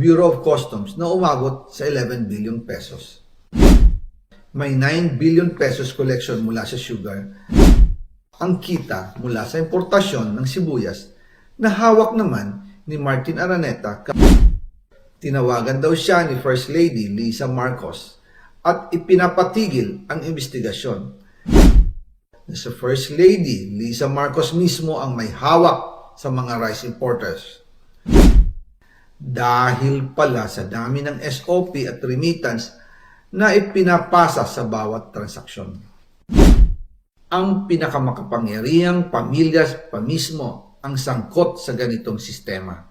Bureau of Customs na umabot sa 11 billion pesos. May 9 billion pesos collection mula sa sugar. Ang kita mula sa importasyon ng sibuyas na hawak naman ni Martin Araneta. Tinawagan daw siya ni First Lady Lisa Marcos at ipinapatigil ang investigasyon. Sa First Lady Lisa Marcos mismo ang may hawak sa mga rice importers. Dahil pala sa dami ng SOP at remittance na ipinapasa sa bawat transaksyon. Ang pinakamakapangyarihang pamilya pa mismo ang sangkot sa ganitong sistema.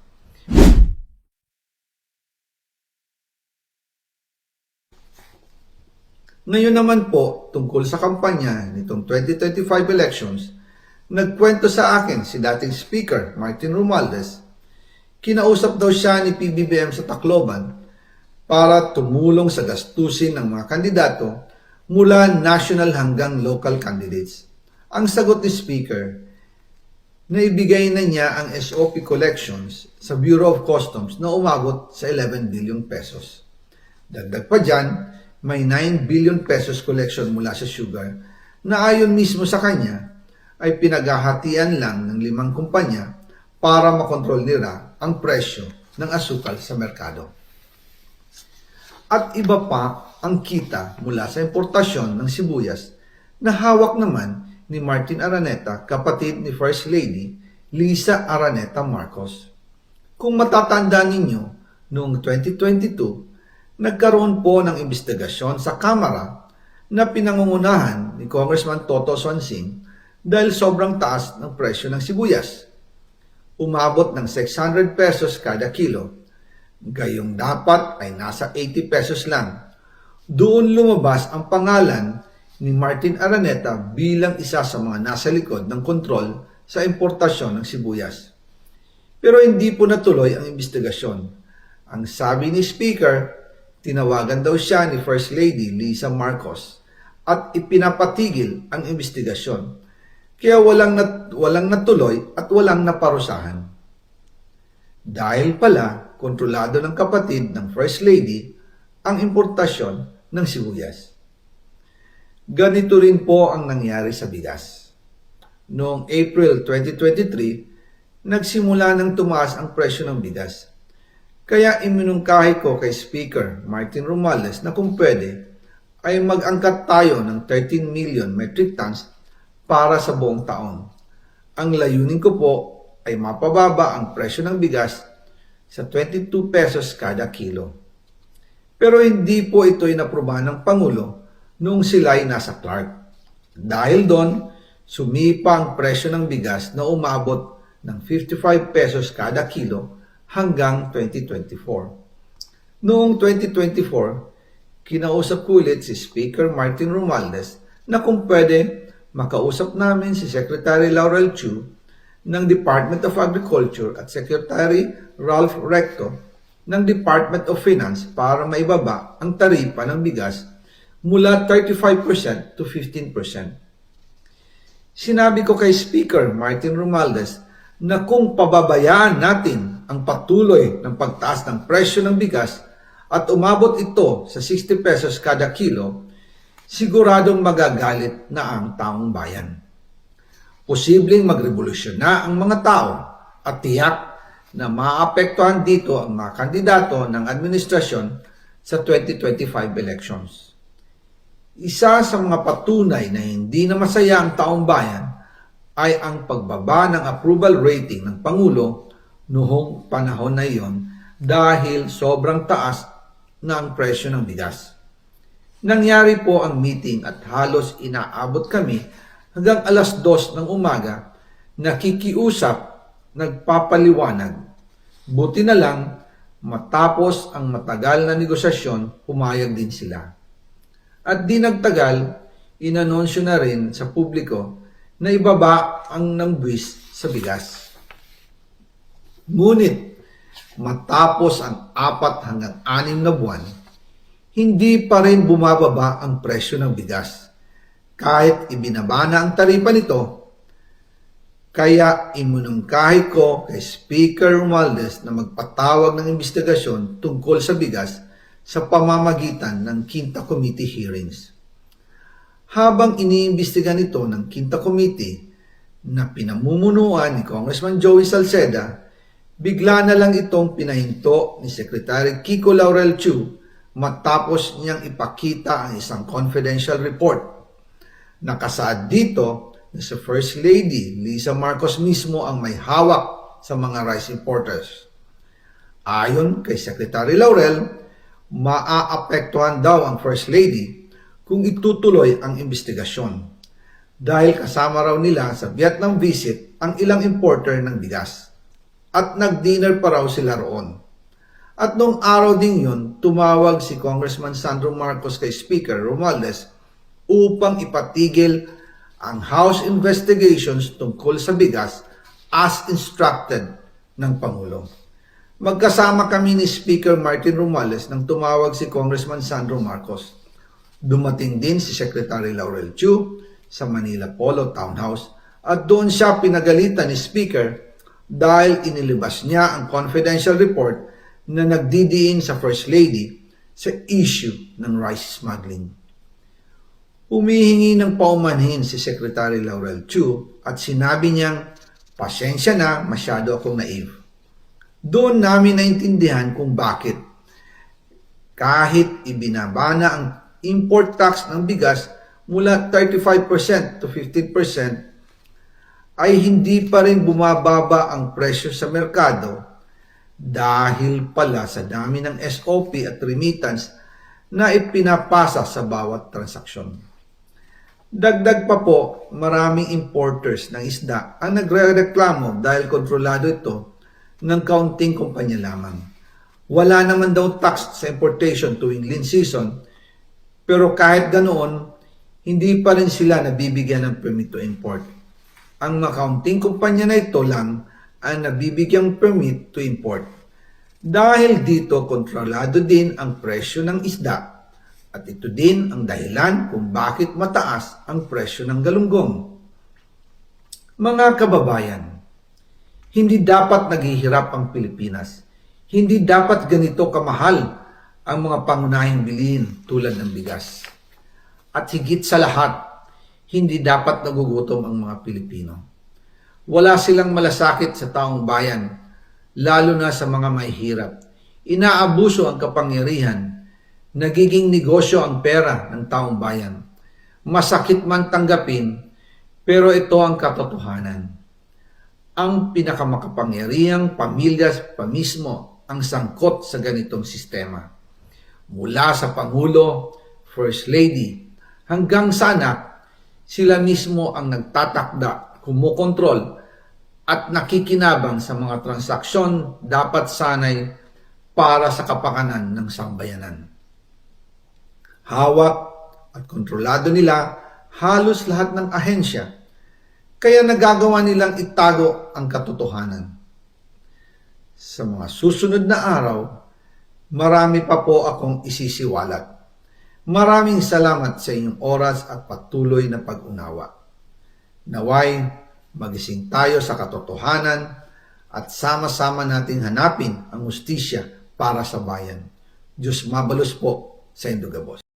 Ngayon naman po, tungkol sa kampanya nitong 2025 elections, nagkwento sa akin si dating Speaker Martin Romualdez. Kinausap daw siya ni PBBM sa Tacloban para tumulong sa gastusin ng mga kandidato mula national hanggang local candidates. Ang sagot ni Speaker, naibigay na niya ang SOP collections sa Bureau of Customs na umabot sa 11 billion pesos. Dagdag pa dyan, may 9 billion pesos collection mula sa sugar na ayon mismo sa kanya ay pinaghahatian lang ng 5 kumpanya para makontrol nila ang presyo ng asukal sa merkado. At iba pa ang kita mula sa importasyon ng sibuyas na hawak naman ni Martin Araneta, kapatid ni First Lady Lisa Araneta Marcos. Kung matatandaan ninyo, noong 2022, nagkaroon po ng investigasyon sa Kamara na pinangungunahan ni Congressman Toto Swansing dahil sobrang taas ng presyo ng sibuyas. Umabot ng 600 pesos kada kilo. Gayong dapat ay nasa 80 pesos lang. Doon lumabas ang pangalan ni Martin Araneta bilang isa sa mga nasa likod ng kontrol sa importasyon ng sibuyas. Pero hindi po natuloy ang investigasyon. Ang sabi ni Speaker, tinawagan daw siya ni First Lady Lisa Marcos at ipinapatigil ang investigasyon. Kaya walang natuloy at walang naparusahan. Dahil pala, kontrolado ng kapatid ng First Lady ang importasyon ng sibuyas. Ganito rin po ang nangyari sa bigas. Noong April 2023, nagsimula nang tumaas ang presyo ng bigas. Kaya iminungkahi ko kay Speaker Martin Romualdez na kung pwede ay mag-angkat tayo ng 13 million metric tons para sa buong taon. Ang layunin ko po ay mapababa ang presyo ng bigas sa 22 pesos kada kilo. Pero hindi po ito inaprubahan ng Pangulo noong sila ay nasa Clark. Dahil doon, sumipa ang presyo ng bigas na umabot ng 55 pesos kada kilo hanggang 2024. Noong 2024, kinausap ko ulit si Speaker Martin Romualdez na kung pwede makausap namin si Secretary Laurel Chu ng Department of Agriculture at Secretary Ralph Recto ng Department of Finance para maibaba ang taripa ng bigas mula 35% to 15%. Sinabi ko kay Speaker Martin Romualdez na kung pababayaan natin ang patuloy ng pagtaas ng presyo ng bigas at umabot ito sa 60 pesos kada kilo, siguradong magagalit na ang taong bayan. Posibleng magrevolusyon na ang mga tao at tiyak na maapektuhan dito ang mga kandidato ng administrasyon sa 2025 elections. Isa sa mga patunay na hindi na masaya ang taong bayan ay ang pagbaba ng approval rating ng Pangulo noong panahon na iyon dahil sobrang taas na ang presyo ng bigas. Nangyari po ang meeting at halos inaabot kami hanggang alas 2 ng umaga, nakikiusap, nagpapaliwanag. Buti na lang, matapos ang matagal na negosasyon, pumayag din sila. At di nagtagal, inanunsyo na rin sa publiko na ibaba ang nangbuwis sa bigas. Ngunit, matapos ang 4 hanggang 6 na buwan, hindi pa rin bumababa ang presyo ng bigas. Kahit ibinaba na ang taripa nito, Kaya iminungkahi ko kay Speaker Romualdez na magpatawag ng investigasyon tungkol sa bigas sa pamamagitan ng Quinta Committee hearings. Habang iniimbestiga nito ng Quinta Committee na pinamumunuan ni Congressman Joey Salceda, bigla na lang itong pinahinto ni Secretary Kiko Laurel Chu matapos niyang ipakita ang isang confidential report. Nakasaad dito na si First Lady Lisa Marcos mismo ang may hawak sa mga rice importers. Ayon kay Secretary Laurel, maaapektuhan daw ang First Lady kung itutuloy ang investigasyon dahil kasama raw nila sa Vietnam visit ang ilang importer ng bigas at nag-dinner pa raw sila roon. At noong araw din yun, tumawag si Congressman Sandro Marcos kay Speaker Romualdez upang ipatigil ang House investigations tungkol sa bigas as instructed ng Pangulo. Magkasama kami ni Speaker Martin Romualdez nang tumawag si Congressman Sandro Marcos. Dumating din si Secretary Laurel Chu sa Manila Polo Townhouse at doon siya pinagalitan ni Speaker dahil inilabas niya ang confidential report na nagdidiin sa First Lady sa issue ng rice smuggling. Humihingi ng paumanhin si Secretary Laurel Chu at sinabi niyang, pasensya na, masyado akong naive. Doon namin naintindihan kung bakit. Kahit ibinaba na ang import tax ng bigas mula 35% to 15%, ay hindi pa rin bumababa ang presyo sa merkado dahil pala sa dami ng SOP at remittance na ipinapasa sa bawat transaksyon. Dagdag pa po, maraming importers ng isda ang nagre-reklamo dahil kontrolado ito ng kaunting kumpanya lamang. Wala naman daw tax sa importation tuwing lean season, pero kahit ganoon, hindi pa rin sila nabibigyan ng permit to import. Ang makaunting kumpanya na ito lang ang nabibigyang permit to import. Dahil dito, kontrolado din ang presyo ng isda. At ito din ang dahilan kung bakit mataas ang presyo ng galunggong. Mga kababayan, hindi dapat naghihirap ang Pilipinas. Hindi dapat ganito kamahal ang mga pangunahing bilihin tulad ng bigas. At higit sa lahat, hindi dapat nagugutom ang mga Pilipino. Wala silang malasakit sa taong bayan, lalo na sa mga mahihirap. Inaabuso ang kapangyarihan. Nagiging negosyo ang pera ng taong bayan. Masakit man tanggapin, pero ito ang katotohanan. Ang pinakamakapangyarihang pamilya pa mismo ang sangkot sa ganitong sistema. Mula sa Pangulo, First Lady, hanggang sa anak, sila mismo ang nagtatakda, kumukontrol, at nakikinabang sa mga transaksyon dapat sanay para sa kapakanan ng sambayanan. Hawak at kontrolado nila halos lahat ng ahensya, kaya nagagawa nilang itago ang katotohanan. Sa mga susunod na araw, marami pa po akong isisiwalat. Maraming salamat sa inyong oras at patuloy na pag-unawa. Naway, magising tayo sa katotohanan at sama-sama nating hanapin ang hustisya para sa bayan. Diyos mabalos po sa Indugabos.